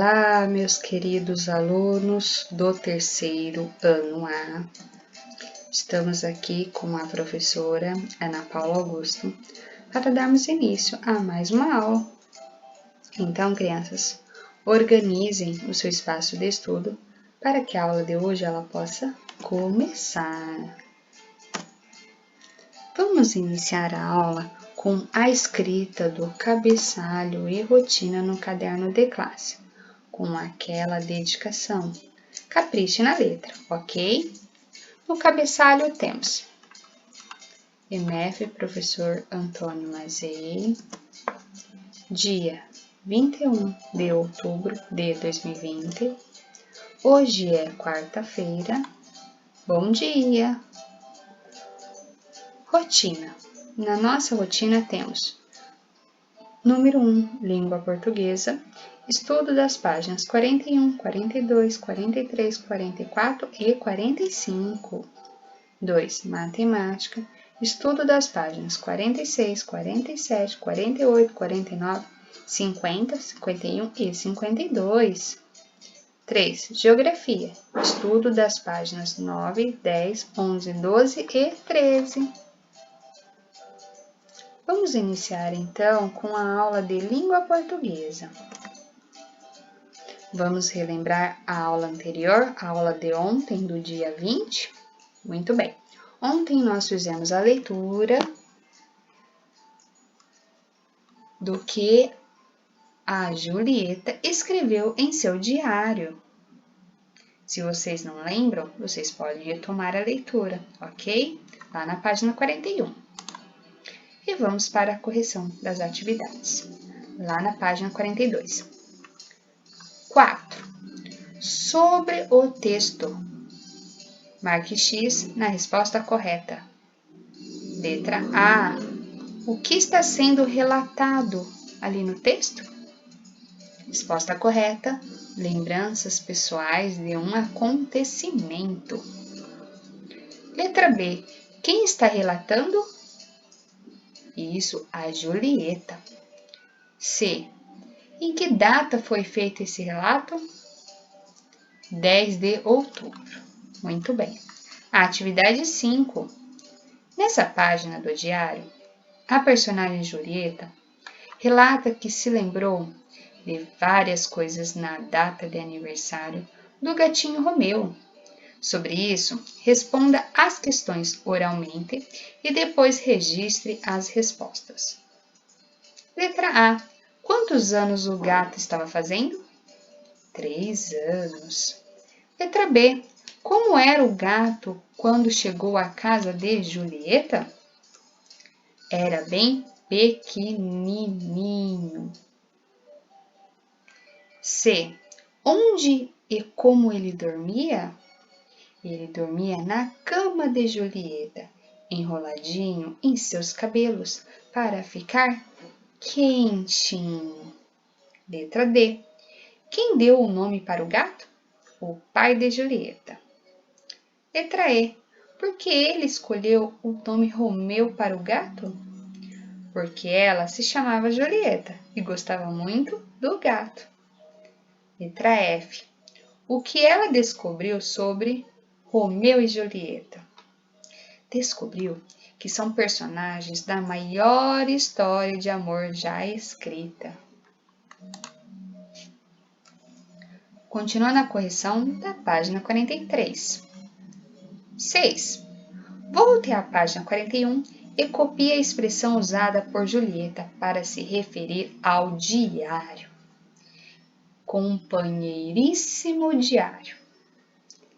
Olá, meus queridos alunos do terceiro ano A. Estamos aqui com a professora Ana Paula Augusto para darmos início a mais uma aula. Então, crianças, organizem o seu espaço de estudo para que a aula de hoje ela possa começar. Vamos iniciar a aula com a escrita do cabeçalho e rotina no caderno de classe, com aquela dedicação. Capriche na letra, ok? No cabeçalho temos MF Professor Antônio Mazei, dia 21 de outubro de 2020. Hoje é quarta-feira. Bom dia! Rotina. Na nossa rotina temos número 1, língua portuguesa, estudo das páginas 41, 42, 43, 44 e 45. 2, matemática, estudo das páginas 46, 47, 48, 49, 50, 51 e 52. 3, geografia, estudo das páginas 9, 10, 11, 12 e 13. Vamos iniciar então com a aula de língua portuguesa. Vamos relembrar a aula anterior, a aula de ontem, do dia 20? Muito bem. Ontem nós fizemos a leitura do que a Julieta escreveu em seu diário. Se vocês não lembram, vocês podem retomar a leitura, ok? Lá na página 41. E vamos para a correção das atividades, lá na página 42. 4. Sobre o texto. Marque X na resposta correta. Letra A. O que está sendo relatado ali no texto? Resposta correta. Lembranças pessoais de um acontecimento. Letra B. Quem está relatando? Isso, a Julieta. C. Em que data foi feito esse relato? 10 de outubro. Muito bem. A atividade 5. Nessa página do diário, a personagem Julieta relata que se lembrou de várias coisas na data de aniversário do gatinho Romeu. Sobre isso, responda as questões oralmente e depois registre as respostas. Letra A. Quantos anos o gato estava fazendo? 3 anos. Letra B. Como era o gato quando chegou à casa de Julieta? Era bem pequenininho. C. Onde e como ele dormia? Ele dormia na cama de Julieta, enroladinho em seus cabelos para ficar quentinho. Letra D. Quem deu o nome para o gato? O pai de Julieta. Letra E. Por que ele escolheu o nome Romeu para o gato? Porque ela se chamava Julieta e gostava muito do gato. Letra F. O que ela descobriu sobre Romeu e Julieta? Descobriu que são personagens da maior história de amor já escrita. Continuando a correção da página 43. 6. Volte à página 41 e copie a expressão usada por Julieta para se referir ao diário. Companheiríssimo diário.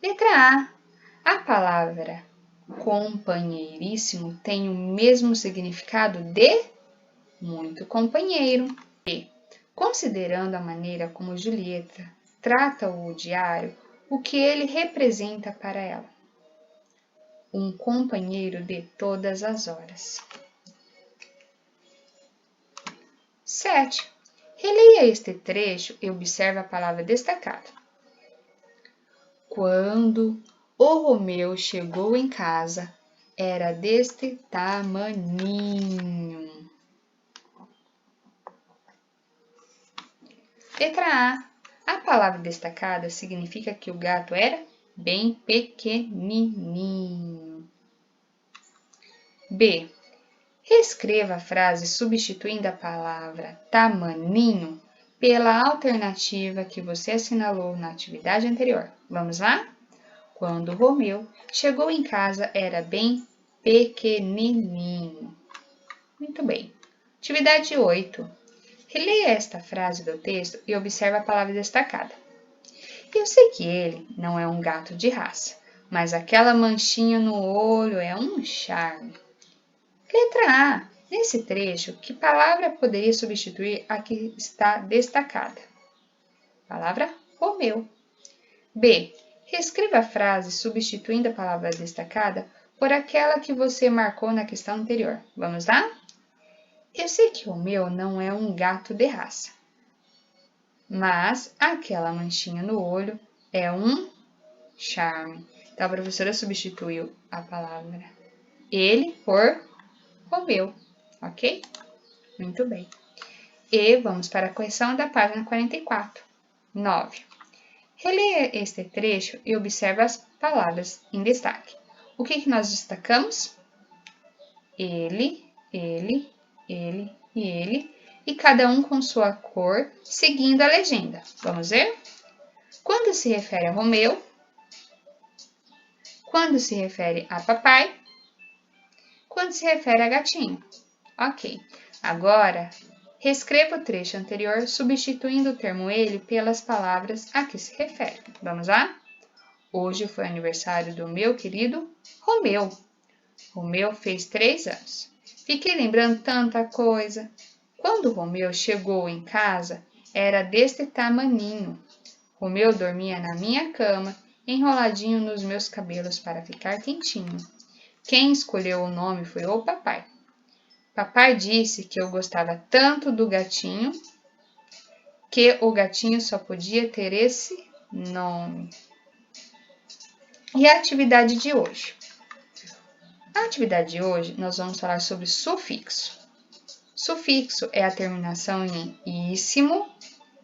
Letra A. A palavra companheiríssimo tem o mesmo significado de muito companheiro. B. Considerando a maneira como Julieta trata o diário, o que ele representa para ela? Um companheiro de todas as horas. 7. Releia este trecho e observe a palavra destacada. Quando o Romeu chegou em casa, era deste tamaninho. Letra A. A palavra destacada significa que o gato era bem pequenininho. B. Reescreva a frase substituindo a palavra tamaninho pela alternativa que você assinalou na atividade anterior. Vamos lá? Quando Romeu chegou em casa, era bem pequenininho. Muito bem. Atividade 8. Releia esta frase do texto e observe a palavra destacada. Eu sei que ele não é um gato de raça, mas aquela manchinha no olho é um charme. Letra A. Nesse trecho, que palavra poderia substituir a que está destacada? Palavra Romeu. B. Reescreva a frase substituindo a palavra destacada por aquela que você marcou na questão anterior. Vamos lá? Eu sei que Romeu não é um gato de raça, mas aquela manchinha no olho é um charme. Então, a professora substituiu a palavra ele por Romeu, ok? Muito bem. E vamos para a correção da página 44. 9. Releia este trecho e observe as palavras em destaque. O que nós destacamos? Ele e ele, e cada um com sua cor, seguindo a legenda. Vamos ver? Quando se refere a Romeu, quando se refere a papai, quando se refere a gatinho. Ok. Agora, reescreva o trecho anterior, substituindo o termo ele pelas palavras a que se refere. Vamos lá? Hoje foi aniversário do meu querido Romeu. Romeu fez 3 anos. Fiquei lembrando tanta coisa. Quando Romeu chegou em casa, era deste tamaninho. Romeu dormia na minha cama, enroladinho nos meus cabelos para ficar quentinho. Quem escolheu o nome foi o papai. Papai disse que eu gostava tanto do gatinho que o gatinho só podia ter esse nome. E a atividade de hoje? Na atividade de hoje, nós vamos falar sobre sufixo. Sufixo é a terminação em íssimo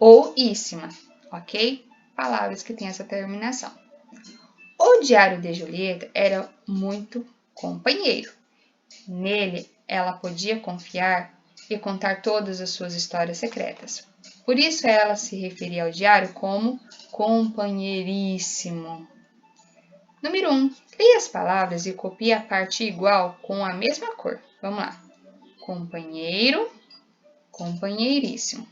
ou íssima, ok? Palavras que têm essa terminação. O diário de Julieta era muito companheiro. Nele, ela podia confiar e contar todas as suas histórias secretas. Por isso, ela se referia ao diário como companheiríssimo. Número 1. Leia as palavras e copie a parte igual com a mesma cor. Vamos lá. Companheiro, companheiríssimo.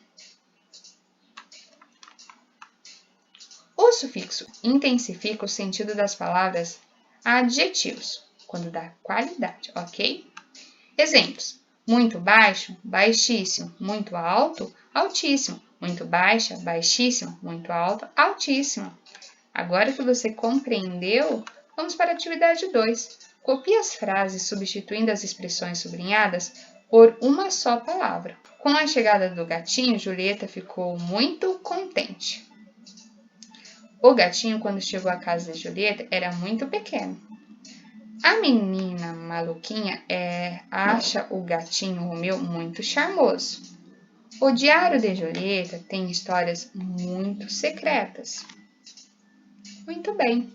O sufixo intensifica o sentido das palavras adjetivos, quando dá qualidade, ok? Exemplos. Muito baixo, baixíssimo. Muito alto, altíssimo. Muito baixa, baixíssimo. Muito alto, altíssimo. Agora que você compreendeu, vamos para a atividade 2. Copie as frases substituindo as expressões sublinhadas por uma só palavra. Com a chegada do gatinho, Julieta ficou muito contente. O gatinho, quando chegou à casa de Julieta, era muito pequeno. A menina maluquinha acha o gatinho Romeu muito charmoso. O diário de Julieta tem histórias muito secretas. Muito bem.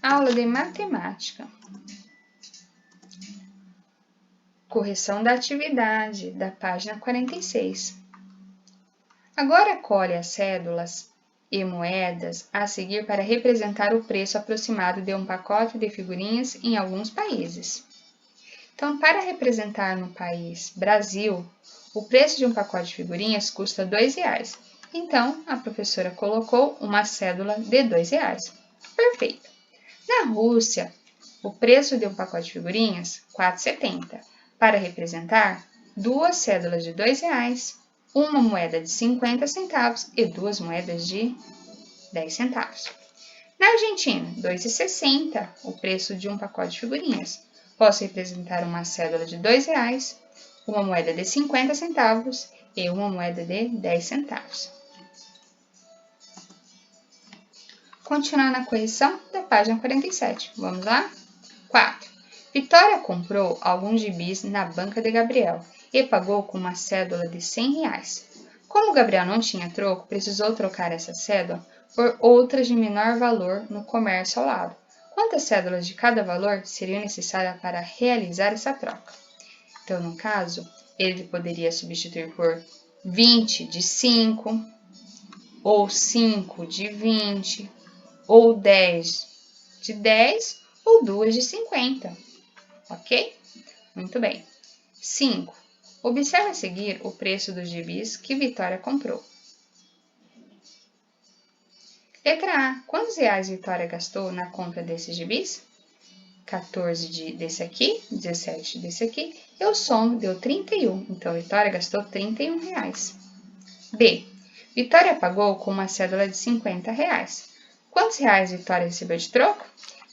Aula de matemática. Correção da atividade, da página 46. Agora colhe as cédulas e moedas a seguir para representar o preço aproximado de um pacote de figurinhas em alguns países. Então, para representar no país Brasil, o preço de um pacote de figurinhas custa R$2. Então, a professora colocou uma cédula de R$2. Perfeito. Na Rússia, o preço de um pacote de figurinhas, R$4,70. Para representar, 2 cédulas de R$2, uma moeda de 50 centavos e 2 moedas de 10 centavos. Na Argentina, R$2,60 o preço de um pacote de figurinhas. Posso representar uma cédula de R$2, uma moeda de 50 centavos e uma moeda de 10 centavos. Continuando a correção da página 47. Vamos lá? 4. Vitória comprou alguns gibis na banca de Gabriel e pagou com uma cédula de R$ 100. Como Gabriel não tinha troco, precisou trocar essa cédula por outras de menor valor no comércio ao lado. Quantas cédulas de cada valor seriam necessárias para realizar essa troca? Então, no caso, ele poderia substituir por 20 de 5, ou 5 de 20, ou 10 de 10, ou 2 de 50. Ok? Muito bem. 5. Observe a seguir o preço dos gibis que Vitória comprou. Letra A. Quantos reais Vitória gastou na compra desses gibis? 14 desse aqui, 17 desse aqui, e o som deu 31. Então, Vitória gastou R$ 31. B. Vitória pagou com uma cédula de R$ 50. Quantos reais Vitória recebeu de troco?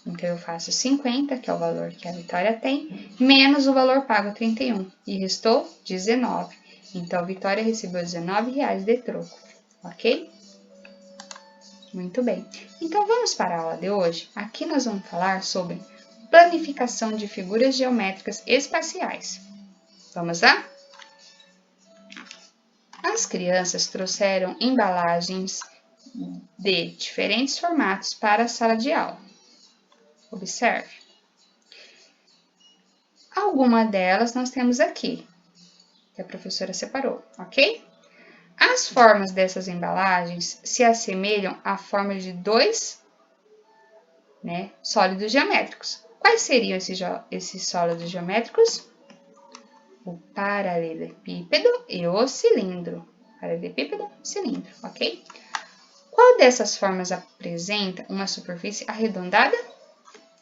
Então, eu faço 50, que é o valor que a Vitória tem, menos o valor pago, 31, e restou 19. Então, Vitória recebeu R$ 19 de troco, ok? Muito bem. Então, vamos para a aula de hoje. Aqui nós vamos falar sobre planificação de figuras geométricas espaciais. Vamos lá? As crianças trouxeram embalagens de diferentes formatos para a sala de aula. Observe. Alguma delas nós temos aqui, que a professora separou, ok? As formas dessas embalagens se assemelham à forma de dois, sólidos geométricos. Quais seriam esses sólidos geométricos? O paralelepípedo e o cilindro. Paralelepípedo, cilindro, ok? Qual dessas formas apresenta uma superfície arredondada?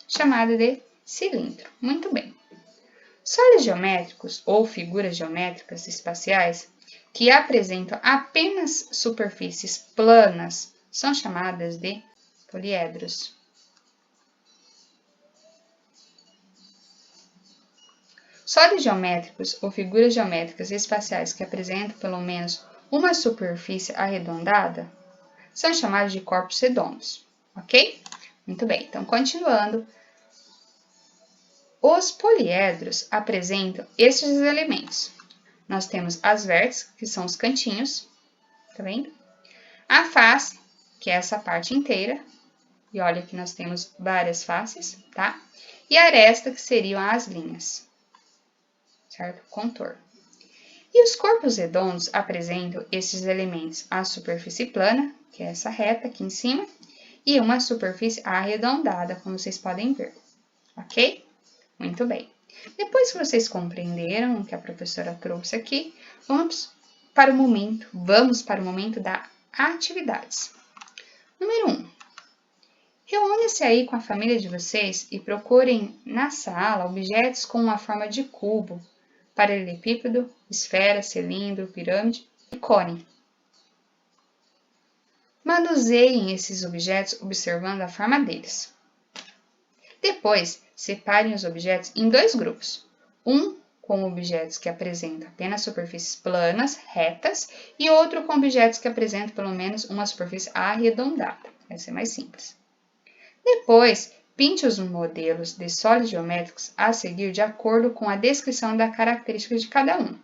Chamada de cilindro. Muito bem. Sólidos geométricos ou figuras geométricas espaciais que apresentam apenas superfícies planas são chamadas de poliedros. Sólidos geométricos ou figuras geométricas espaciais que apresentam pelo menos uma superfície arredondada são chamados de corpos redondos, ok? Muito bem, então continuando. Os poliedros apresentam estes elementos. Nós temos as vértices, que são os cantinhos, tá vendo? A face, que é essa parte inteira, e olha que nós temos várias faces, tá? E a aresta, que seriam as linhas, certo? Contorno. E os corpos redondos apresentam esses elementos: a superfície plana, que é essa reta aqui em cima, e uma superfície arredondada, como vocês podem ver, ok? Muito bem. Depois que vocês compreenderam o que a professora trouxe aqui, vamos para o momento das atividades. Número 1. Reúne-se aí com a família de vocês e procurem na sala objetos com uma forma de cubo, paralelepípedo, esfera, cilindro, pirâmide e cone. Manuseiem esses objetos observando a forma deles. Depois, separem os objetos em dois grupos. Um com objetos que apresentam apenas superfícies planas, retas, e outro com objetos que apresentam pelo menos uma superfície arredondada. Vai ser mais simples. Depois, pinte os modelos de sólidos geométricos a seguir de acordo com a descrição da característica de cada um.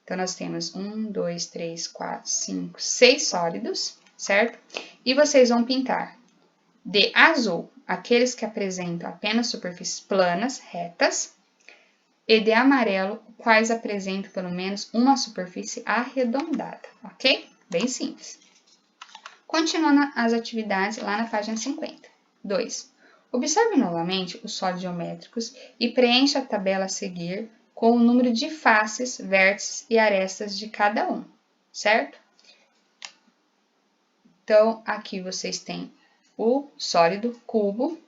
Então, nós temos 1, 2, 3, 4, 5, 6 sólidos, certo? E vocês vão pintar de azul aqueles que apresentam apenas superfícies planas, retas, e de amarelo quais apresentam pelo menos uma superfície arredondada, ok? Bem simples. Continuando as atividades lá na página 50. 2. Observe novamente os sólidos geométricos e preencha a tabela a seguir com o número de faces, vértices e arestas de cada um, certo? Então, aqui vocês têm o sólido cubo,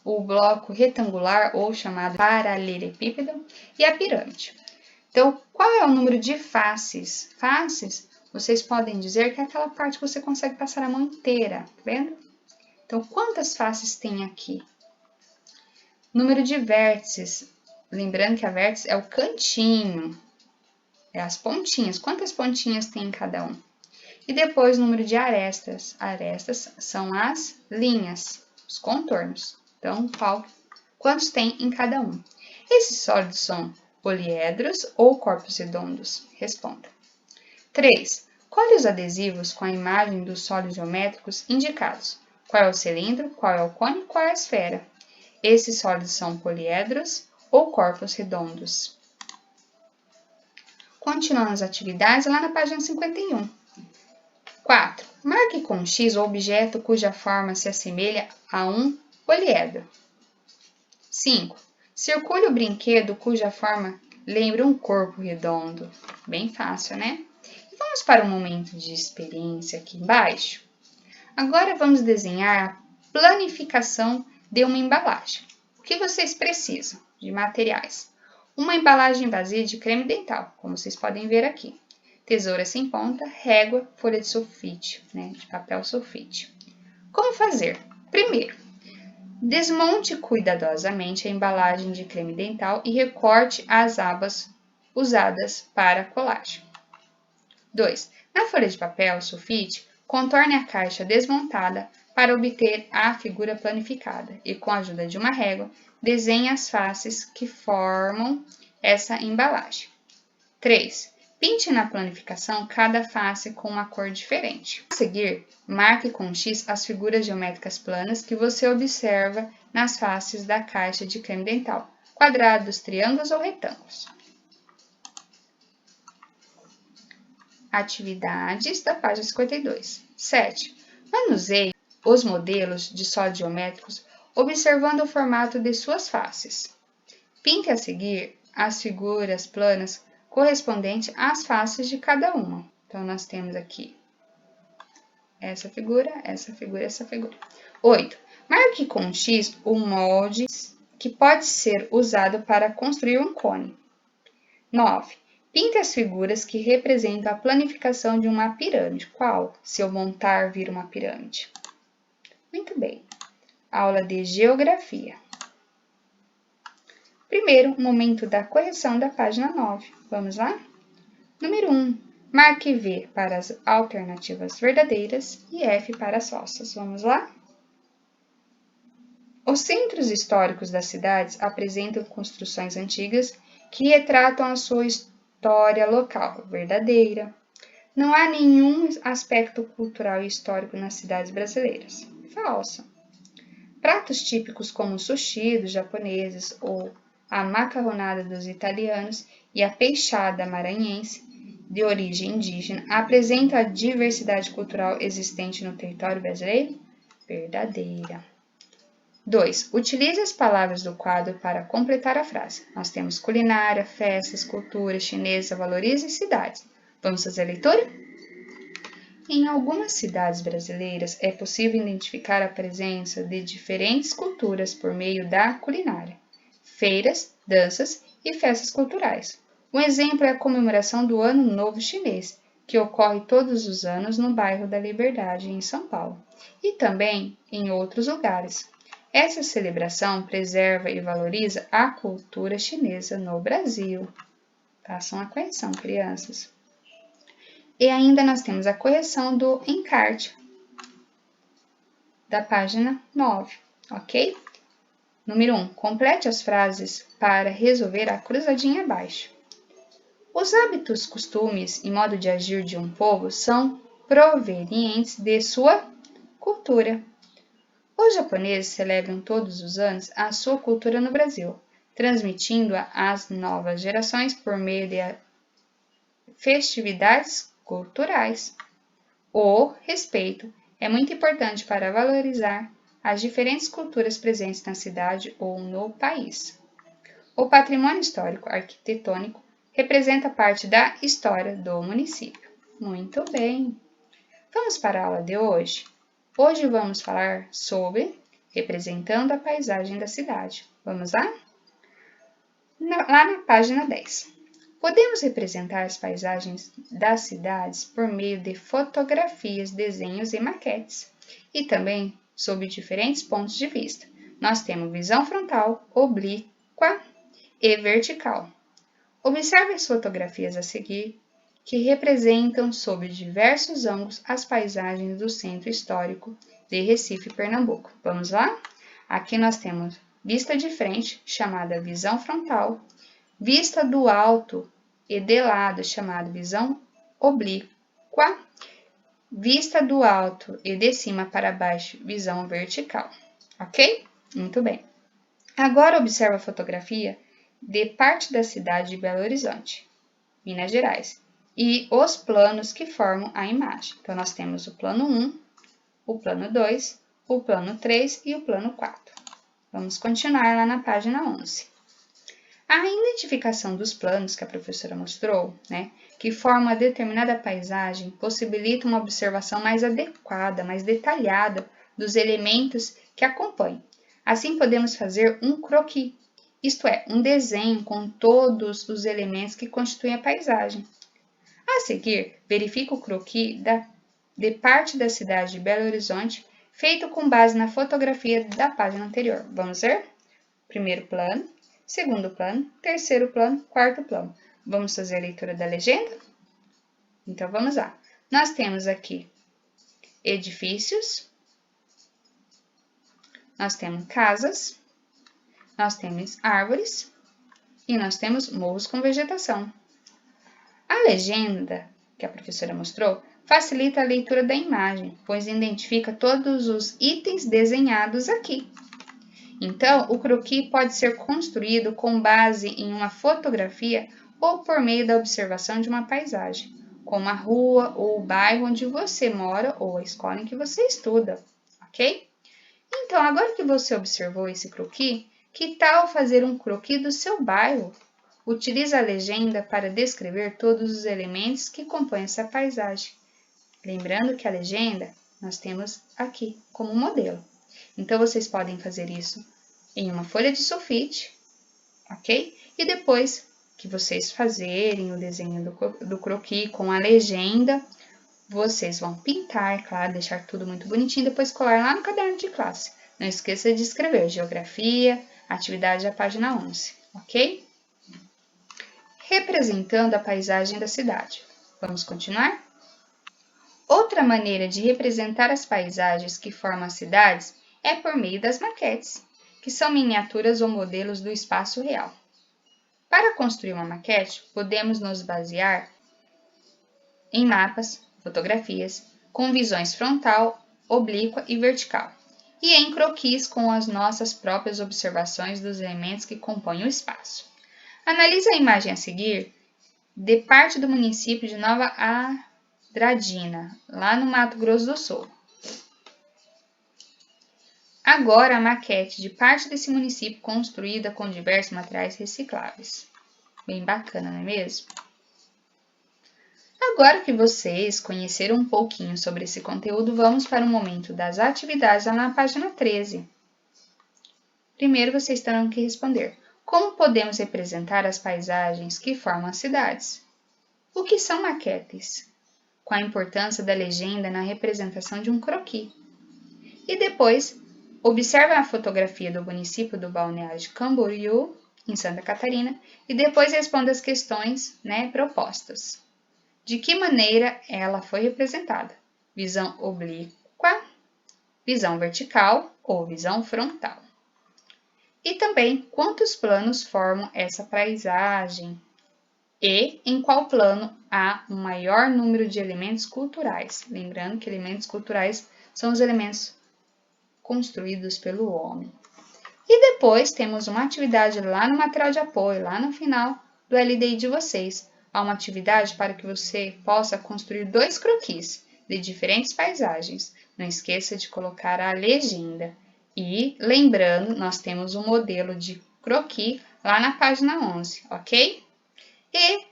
o bloco retangular ou chamado paralelepípedo e a pirâmide. Então, qual é o número de faces? Faces, vocês podem dizer que é aquela parte que você consegue passar a mão inteira, tá vendo? Então, quantas faces tem aqui? Número de vértices, lembrando que a vértice é o cantinho, é as pontinhas. Quantas pontinhas tem em cada um? E depois o número de arestas. Arestas são as linhas, os contornos. Então, qual Quantos tem em cada um? Esses sólidos são poliedros ou corpos redondos? Responda. 3. Colhe os adesivos com a imagem dos sólidos geométricos indicados. Qual é o cilindro, qual é o cone, qual é a esfera? Esses sólidos são poliedros ou corpos redondos? Continuando as atividades lá na página 51. 4. Marque com X o objeto cuja forma se assemelha a um poliedro. 5. Circule o brinquedo cuja forma lembra um corpo redondo. Bem fácil, né? E vamos para um momento de experiência aqui embaixo. Agora vamos desenhar a planificação de uma embalagem. O que vocês precisam de materiais? Uma embalagem vazia de creme dental, como vocês podem ver aqui. Tesoura sem ponta, régua, folha de sulfite, de papel sulfite. Como fazer? Primeiro, desmonte cuidadosamente a embalagem de creme dental e recorte as abas usadas para a colagem. 2. Na folha de papel sulfite, contorne a caixa desmontada para obter a figura planificada e, com a ajuda de uma régua, desenhe as faces que formam essa embalagem. 3. Pinte na planificação cada face com uma cor diferente. A seguir, marque com X as figuras geométricas planas que você observa nas faces da caixa de creme dental, quadrados, triângulos ou retângulos. Atividades da página 52. 7. Manuseie os modelos de sólidos geométricos observando o formato de suas faces. Pinte a seguir as figuras planas correspondentes às faces de cada uma. Então, nós temos aqui essa figura, essa figura, essa figura. 8. Marque com X o molde que pode ser usado para construir um cone. 9. Pinte as figuras que representam a planificação de uma pirâmide. Qual, se eu montar, vira uma pirâmide? Muito bem. Aula de Geografia. Primeiro, momento da correção da página 9. Vamos lá? Número 1. Marque V para as alternativas verdadeiras e F para as falsas. Vamos lá? Os centros históricos das cidades apresentam construções antigas que retratam a sua história local. Verdadeira. Não há nenhum aspecto cultural e histórico nas cidades brasileiras. Falsa. Pratos típicos como o sushi dos japoneses ou a macarronada dos italianos e a peixada maranhense, de origem indígena, apresentam a diversidade cultural existente no território brasileiro? Verdadeira. 2. Utilize as palavras do quadro para completar a frase. Nós temos culinária, festas, cultura chinesa, valoriza e cidades. Vamos fazer a leitura? Em algumas cidades brasileiras é possível identificar a presença de diferentes culturas por meio da culinária, feiras, danças e festas culturais. Um exemplo é a comemoração do Ano Novo Chinês, que ocorre todos os anos no bairro da Liberdade, em São Paulo, e também em outros lugares. Essa celebração preserva e valoriza a cultura chinesa no Brasil. Façam a correção, crianças. E ainda nós temos a correção do encarte da página 9, ok? Número 1. Complete as frases para resolver a cruzadinha abaixo. Os hábitos, costumes e modo de agir de um povo são provenientes de sua cultura. Os japoneses celebram todos os anos a sua cultura no Brasil, transmitindo-a às novas gerações por meio de festividades culturais. O respeito é muito importante para valorizar as diferentes culturas presentes na cidade ou no país. O patrimônio histórico arquitetônico representa parte da história do município. Muito bem! Vamos para a aula de hoje? Hoje vamos falar sobre representando a paisagem da cidade. Vamos lá? Lá na página 10. Podemos representar as paisagens das cidades por meio de fotografias, desenhos e maquetes, e também sob diferentes pontos de vista. Nós temos visão frontal, oblíqua e vertical. Observe as fotografias a seguir, que representam sob diversos ângulos as paisagens do Centro Histórico de Recife, Pernambuco. Vamos lá? Aqui nós temos vista de frente, chamada visão frontal, vista do alto e de lado, chamada visão oblíqua, vista do alto e de cima para baixo, visão vertical. Ok? Muito bem. Agora observa a fotografia de parte da cidade de Belo Horizonte, Minas Gerais, e os planos que formam a imagem. Então, nós temos o plano 1, o plano 2, o plano 3 e o plano 4. Vamos continuar lá na página 11. A identificação dos planos que a professora mostrou, que formam uma determinada paisagem, possibilita uma observação mais adequada, mais detalhada dos elementos que acompanham. Assim, podemos fazer um croquis, isto é, um desenho com todos os elementos que constituem a paisagem. A seguir, verifique o croquis de parte da cidade de Belo Horizonte, feito com base na fotografia da página anterior. Vamos ver? Primeiro plano, segundo plano, terceiro plano, quarto plano. Vamos fazer a leitura da legenda? Então, vamos lá. Nós temos aqui edifícios, nós temos casas, nós temos árvores e nós temos morros com vegetação. A legenda que a professora mostrou facilita a leitura da imagem, pois identifica todos os itens desenhados aqui. Então, o croquis pode ser construído com base em uma fotografia ou por meio da observação de uma paisagem, como a rua ou o bairro onde você mora ou a escola em que você estuda, ok? Então, agora que você observou esse croquis, que tal fazer um croquis do seu bairro? Utilize a legenda para descrever todos os elementos que compõem essa paisagem. Lembrando que a legenda nós temos aqui como modelo. Então, vocês podem fazer isso em uma folha de sulfite, ok? E depois que vocês fazerem o desenho do croquis com a legenda, vocês vão pintar, claro, deixar tudo muito bonitinho, depois colar lá no caderno de classe. Não esqueça de escrever geografia, atividade da página 11, ok? Representando a paisagem da cidade. Vamos continuar? Outra maneira de representar as paisagens que formam as cidades é por meio das maquetes, que são miniaturas ou modelos do espaço real. Para construir uma maquete, podemos nos basear em mapas, fotografias, com visões frontal, oblíqua e vertical, e em croquis com as nossas próprias observações dos elementos que compõem o espaço. Analise a imagem a seguir de parte do município de Nova Andradina, lá no Mato Grosso do Sul. Agora a maquete de parte desse município construída com diversos materiais recicláveis. Bem bacana, não é mesmo? Agora que vocês conheceram um pouquinho sobre esse conteúdo, vamos para o momento das atividades lá na página 13. Primeiro, vocês terão que responder: como podemos representar as paisagens que formam as cidades? O que são maquetes? Qual a importância da legenda na representação de um croquis? E depois, observe a fotografia do município do Balneário de Camboriú, em Santa Catarina, e depois responda as questões propostas. De que maneira ela foi representada? Visão oblíqua, visão vertical ou visão frontal? E também, quantos planos formam essa paisagem? E em qual plano há um maior número de elementos culturais? Lembrando que elementos culturais são os elementos construídos pelo homem. E depois temos uma atividade lá no material de apoio, lá no final do LDI de vocês. Há uma atividade para que você possa construir 2 croquis de diferentes paisagens. Não esqueça de colocar a legenda. E lembrando, nós temos um modelo de croquis lá na página 11, ok? E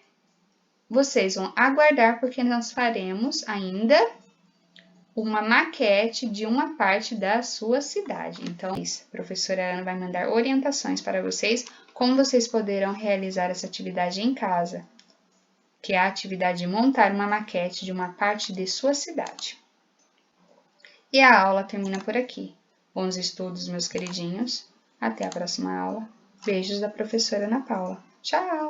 vocês vão aguardar porque nós faremos ainda uma maquete de uma parte da sua cidade. Então, a professora Ana vai mandar orientações para vocês como vocês poderão realizar essa atividade em casa, que é a atividade de montar uma maquete de uma parte de sua cidade. E a aula termina por aqui. Bons estudos, meus queridinhos. Até a próxima aula. Beijos da professora Ana Paula. Tchau!